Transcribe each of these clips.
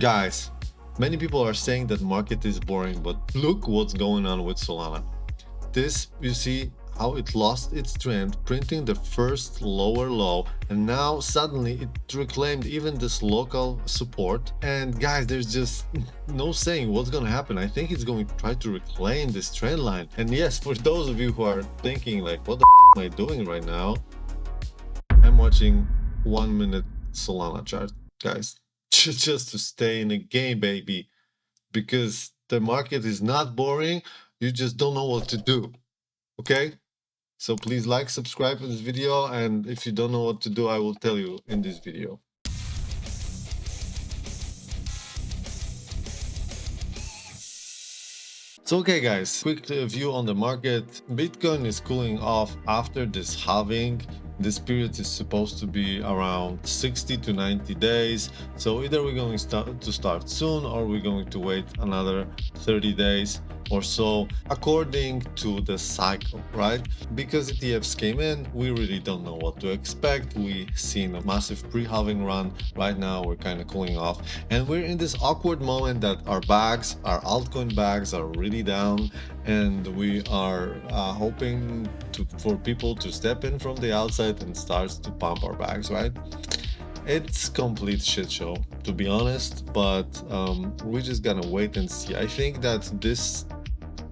Guys, many people are saying that market is boring, but look what's going on with Solana. This, you see how it lost its trend, printing the first lower low, and now suddenly it reclaimed even this local support. And guys, there's just no saying what's gonna happen. I think it's going to try to reclaim this trend line. And yes, for those of you who are thinking like, what the am I doing right now? I'm watching 1 minute Solana chart, guys. Just to stay in the game, baby, because the market is not boring. You just don't know what to do. Okay, so please like, subscribe to this video, and if you don't know what to do, I will tell you in this video. So okay guys, quick view on the market. Bitcoin is cooling off after this halving. This period is supposed to be around 60 to 90 days. So either we're going to start soon, or we're going to wait another 30 days or so, according to the cycle, right? Because ETFs came in, we really don't know what to expect. We've seen a massive pre-halving run. Right now we're kind of cooling off, and we're in this awkward moment that our bags, our altcoin bags, are really down, and we are hoping for people to step in from the outside and starts to pump our bags, right? It's complete shit show, to be honest, but we're just gonna wait and see. I think that this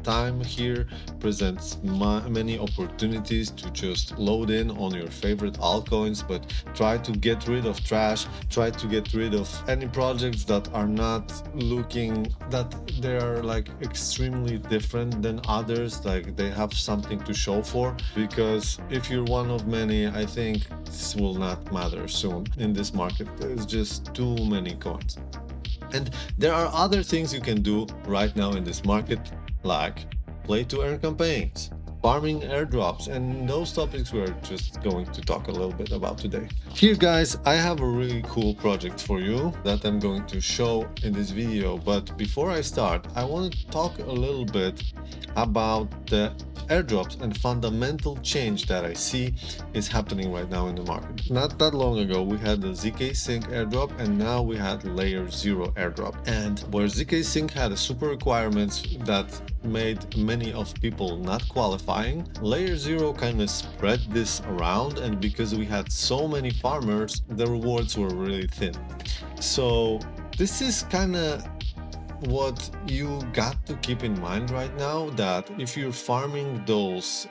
time here presents many opportunities to just load in on your favorite altcoins, but try to get rid of trash, try to get rid of any projects that are not looking that they are like extremely different than others, like they have something to show for. Because if you're one of many, I think this will not matter soon in this market. There's just too many coins, and there are other things you can do right now in this market, like play to earn campaigns, farming airdrops, and those topics we're just going to talk a little bit about today. Here guys, I have a really cool project for you that I'm going to show in this video, but before I start, I want to talk a little bit about the airdrops and fundamental change that I see is happening right now in the market. Not that long ago we had the ZK Sync airdrop, and now we had Layer 0 airdrop. And where ZK Sync had a super requirements that made many of people not qualifying, Layer 0 kind of spread this around, and because we had so many farmers, the rewards were really thin. So this is kind of what you got to keep in mind right now, that if you're farming those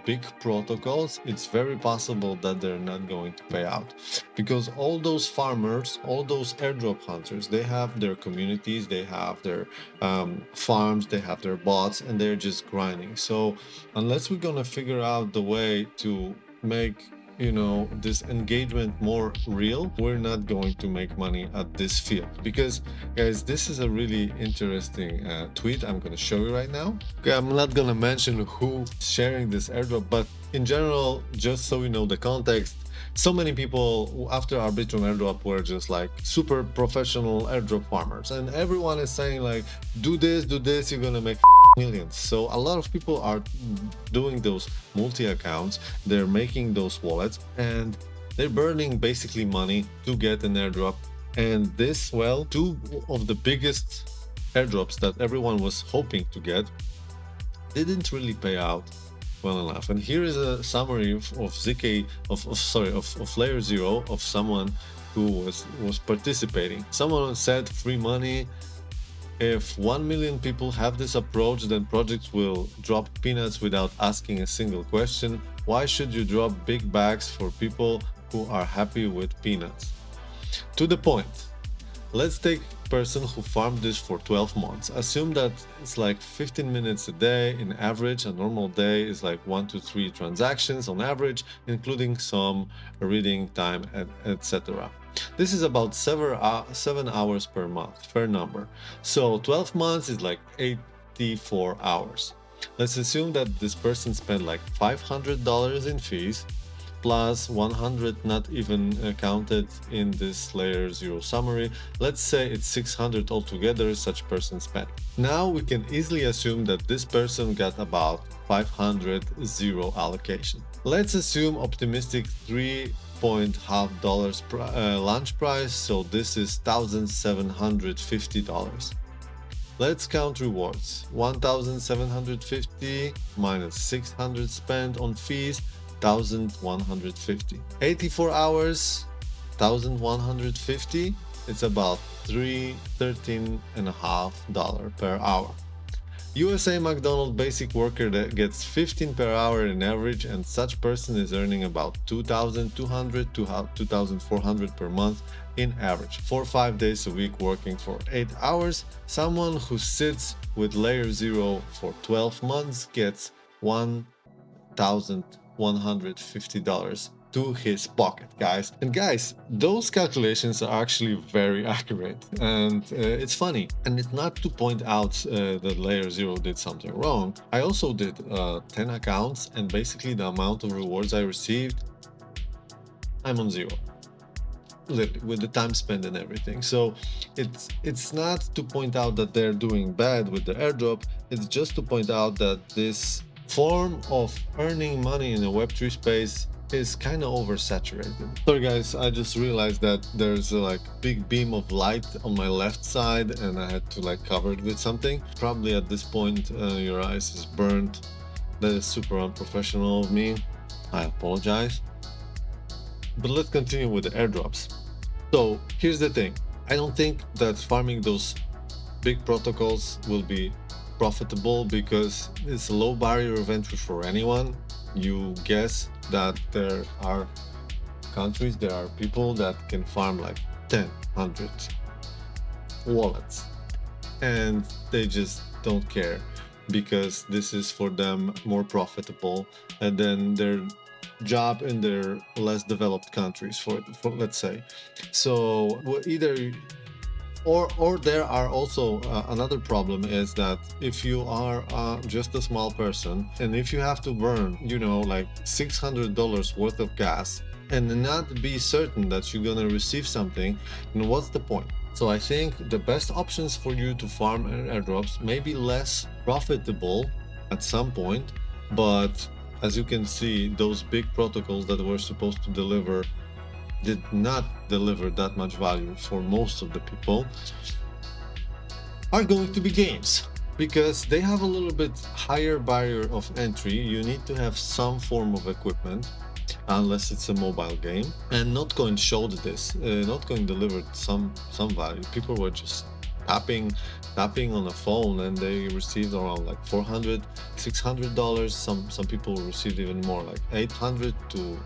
big protocols, it's very possible that they're not going to pay out, because all those farmers, all those airdrop hunters, they have their communities, they have their farms, they have their bots, and they're just grinding. So unless we're gonna figure out the way to make this engagement more real, we're not going to make money at this field. Because guys, this is a really interesting tweet I'm going to show you right now. Okay, I'm not going to mention who's sharing this airdrop, but in general, just so you know the context, so many people after Arbitrum airdrop were just like super professional airdrop farmers, and everyone is saying like, do this, you're gonna make millions. So a lot of people are doing those multi accounts, they're making those wallets, and they're burning basically money to get an airdrop. And this, well, two of the biggest airdrops that everyone was hoping to get didn't really pay out well enough. And here is a summary of ZK of Layer 0, of someone who was participating. Someone said, free money. If 1 million people have this approach, then projects will drop peanuts without asking a single question. Why should you drop big bags for people who are happy with peanuts? To the point. Let's take a person who farmed this for 12 months. Assume that it's like 15 minutes a day in average. A normal day is like 1 to 3 transactions on average, including some reading time, etc. This is about 7 hours per month, fair number. So 12 months is like 84 hours. Let's assume that this person spent like $500 in fees, plus 100 not even counted in this Layer 0 summary. Let's say it's 600 altogether such person spent. Now we can easily assume that this person got about 500 zero allocation. Let's assume optimistic 3 $6.5 launch price, so this is $1,750. Let's count rewards. 1,750 minus 600 spent on fees, 1,150. 84 hours, 1,150. It's about $13.5 per hour. USA McDonald's basic worker that gets 15 per hour in average, and such person is earning about 2,200 to 2,400 per month in average. 4 or 5 days a week working for 8 hours. Someone who sits with layer 0 for 12 months gets $1,150 to his pocket, guys. And guys, those calculations are actually very accurate, and it's funny. And it's not to point out that layer 0 did something wrong. I also did 10 accounts, and basically the amount of rewards I received, I'm on 0 with the time spent and everything. So it's not to point out that they're doing bad with the airdrop. It's just to point out that this form of earning money in the Web3 space is kind of oversaturated. Sorry guys, I just realized that there's a like big beam of light on my left side, and I had to like cover it with something. Probably at this point your eyes is burnt. That is super unprofessional of me. I apologize. But let's continue with the airdrops. So here's the thing. I don't think that farming those big protocols will be profitable because it's a low barrier of entry for anyone. You guess that there are countries, there are people that can farm like 10, 100 wallets, and they just don't care because this is for them more profitable than their job in their less developed countries, for let's say. So either or there are also another problem is that if you are just a small person, and if you have to burn, you know, like $600 worth of gas and not be certain that you're gonna receive something, then what's the point? So I think the best options for you to farm airdrops may be less profitable at some point, but as you can see, those big protocols that were supposed to deliver did not deliver that much value for most of the people, are going to be games, because they have a little bit higher barrier of entry. You need to have some form of equipment, unless it's a mobile game, and Notcoin showed this. Notcoin delivered some value. People were just tapping on a phone, and they received around like $400, $600. Some people received even more, like 800 to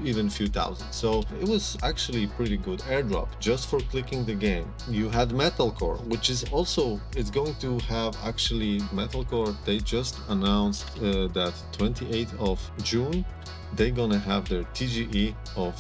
even few thousand. So it was actually pretty good airdrop just for clicking the game. You had Metalcore, which is also, it's going to have actually Metalcore. They just announced that 28th of June they're gonna have their TGE of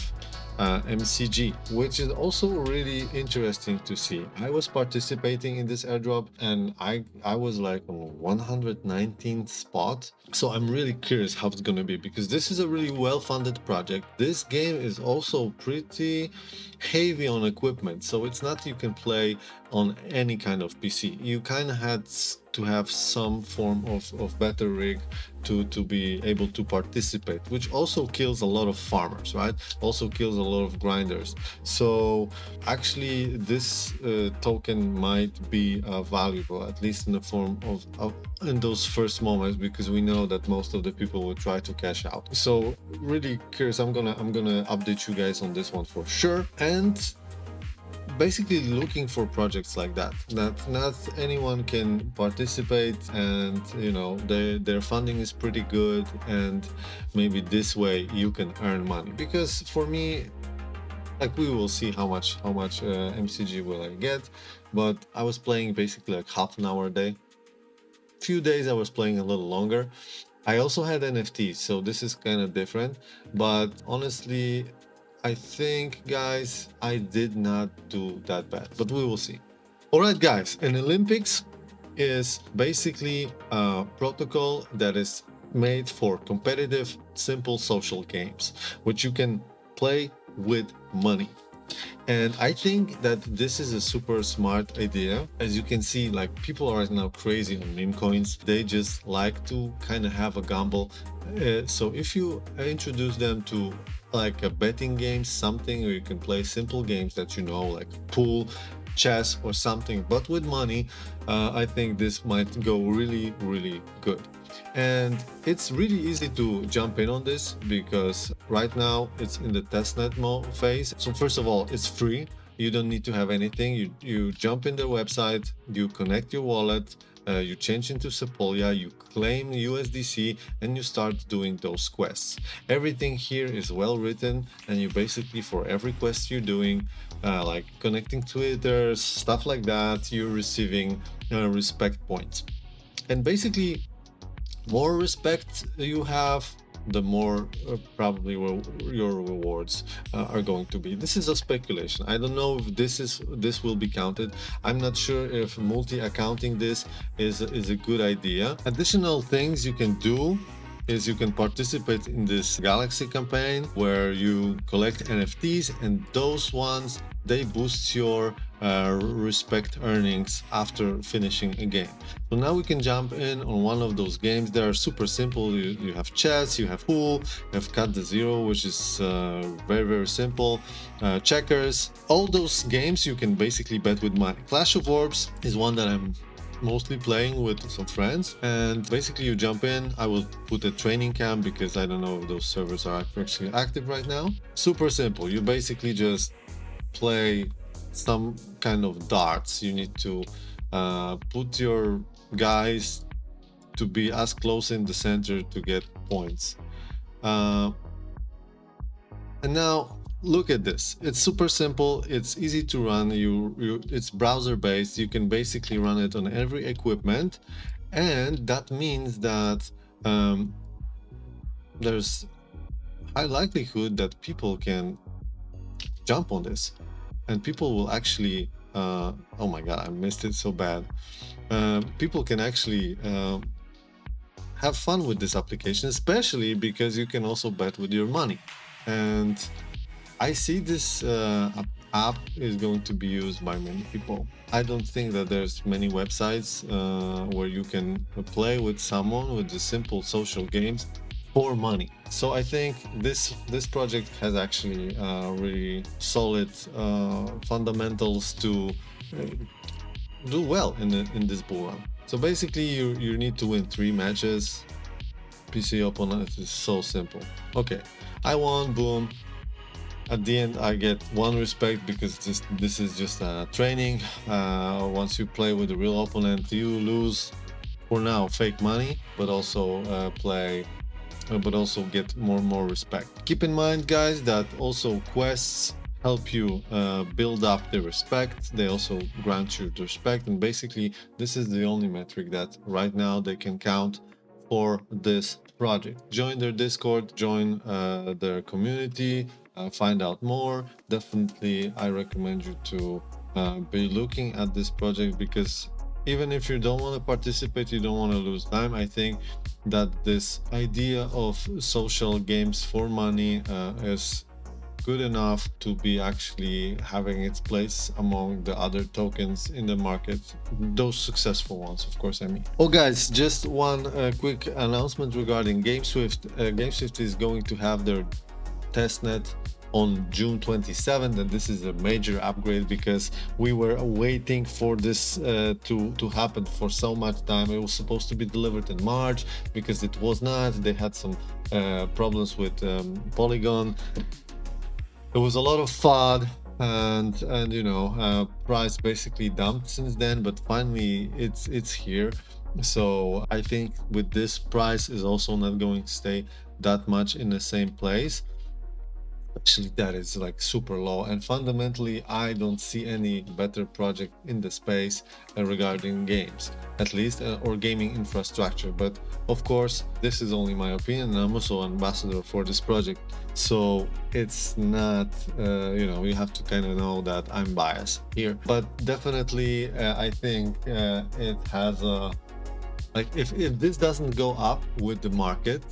MCG, which is also really interesting to see. I was participating in this airdrop, and I was like on 119th spot. So I'm really curious how it's gonna be, because this is a really well-funded project. This game is also pretty heavy on equipment, so it's not you can play on any kind of PC. You kind of had to have some form of better rig to be able to participate, which also kills a lot of farmers, right? Also kills a lot of grinders. So actually this token might be valuable, at least in the form of in those first moments, because we know that most of the people will try to cash out. So really curious. I'm gonna update you guys on this one for sure. And basically looking for projects like that not anyone can participate, and you know their funding is pretty good, and maybe this way you can earn money. Because for me, like, we will see how much MCG will I get, but I was playing basically like half an hour a day. Few days I was playing a little longer. I also had NFTs, so this is kind of different, but honestly I think, guys, I did not do that bad, but we will see. All right, guys, an Olympics is basically a protocol that is made for competitive, simple social games, which you can play with money. And I think that this is a super smart idea. As you can see, like, people are right now crazy on meme coins. They just like to kind of have a gamble. So if you introduce them to like a betting game, something where you can play simple games that you know, like pool, chess, or something, but with money, I think this might go really, really good. And it's really easy to jump in on this because right now it's in the testnet phase. So first of all, it's free. You don't need to have anything. You jump in their website, you connect your wallet, you change into Sepolia, you claim USDC, and you start doing those quests. Everything here is well written, and you basically, for every quest you're doing, like connecting Twitter, stuff like that, you're receiving respect points. And basically, more respect you have, the more probably your rewards are going to be. This is a speculation. I don't know if this will be counted. I'm not sure if multi-accounting this is a good idea. Additional things you can do is you can participate in this Galaxy campaign where you collect NFTs, and those ones, they boost your respect earnings after finishing a game. So now we can jump in on one of those games. They are super simple. You have chess, you have pool, you have cut the zero, which is very, very simple. Checkers, all those games you can basically bet with money. Clash of Orbs is one that I'm mostly playing with some friends, and basically you jump in. I will put a training camp because I don't know if those servers are actually active right now. Super simple. You basically just play some kind of darts. You need to put your guys to be as close in the center to get points. And now look at this. It's super simple. It's easy to run. It's browser based. You can basically run it on every equipment, and that means that there's high likelihood that people can jump on this, and people will actually oh my god, I missed it so bad. People can actually have fun with this application, especially because you can also bet with your money. And I see this app is going to be used by many people. I don't think that there's many websites where you can play with someone with the simple social games for money. So I think this project has actually really solid fundamentals to do well in this bull run. So basically you need to win 3 matches. PC opponent is so simple. Okay, I won, boom. At the end I get 1 respect because this is just training. Once you play with a real opponent, you lose for now fake money, but also but also get more and more respect. Keep in mind, guys, that also quests help you build up the respect. They also grant you the respect, and basically this is the only metric that right now they can count for this project. Join their Discord, join their community, find out more. Definitely I recommend you to be looking at this project, because even if you don't want to participate, you don't want to lose time, I think that this idea of social games for money is good enough to be actually having its place among the other tokens in the market, those successful ones, of course, I mean. Oh guys, just one quick announcement regarding Gameswift. Gameswift is going to have their testnet on June 27th, and this is a major upgrade because we were waiting for this to happen for so much time. It was supposed to be delivered in March because it was not. They had some problems with Polygon. It was a lot of FUD, and you know, price basically dumped since then, but finally it's here. So I think with this, price is also not going to stay that much in the same place. Actually, that is like super low, and fundamentally I don't see any better project in the space regarding games, at least, or gaming infrastructure. But of course, this is only my opinion, and I'm also ambassador for this project, so it's not you know, you have to kind of know that I'm biased here. But definitely I think it has a, like, if this doesn't go up with the market,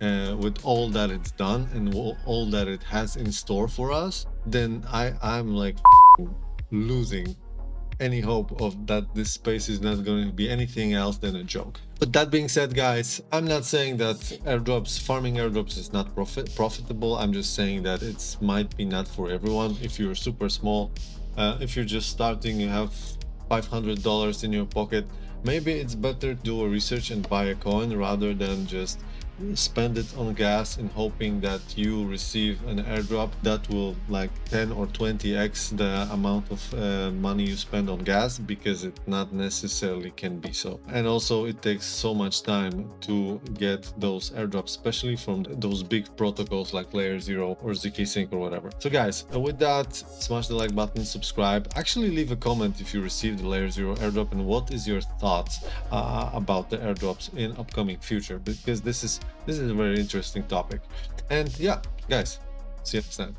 with all that it's done and all that it has in store for us, then I'm like losing any hope of that this space is not going to be anything else than a joke. But that being said, guys, I'm not saying that airdrops, farming airdrops is not profitable. I'm just saying that it might be not for everyone. If you're super small, if you're just starting, you have $500 in your pocket, maybe it's better to do a research and buy a coin rather than just spend it on gas and hoping that you receive an airdrop that will like 10 or 20x the amount of money you spend on gas, because it not necessarily can be so. And also it takes so much time to get those airdrops, especially from those big protocols like Layer 0 or ZK Sync or whatever. So guys, with that, smash the like button, subscribe, actually leave a comment if you received the Layer 0 airdrop and what is your thoughts about the airdrops in upcoming future, because this is a very interesting topic. And yeah, guys, see you next time.